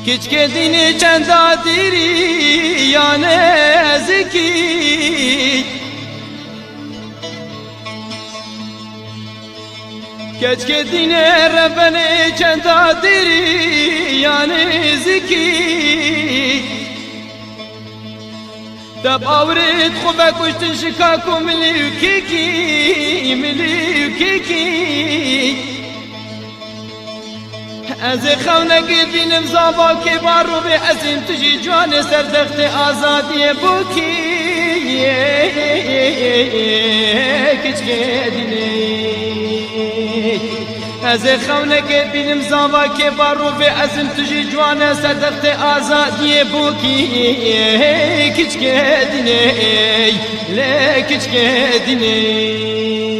کچک دینی چندا دیری یا نزکی کچک دینی ربنی چندا دیری یا نزکی دب آورید خوبه کشتن شکاکو ملیو کیکی از خونگی بینم زابا که بارو به عظیم تجی جوان سردخت آزادی بوکی کچکه دینی از خونگی بینم زابا که بارو به عظیم تجی جوان سردخت آزادی بوکی کچکه دینی کچکه دینی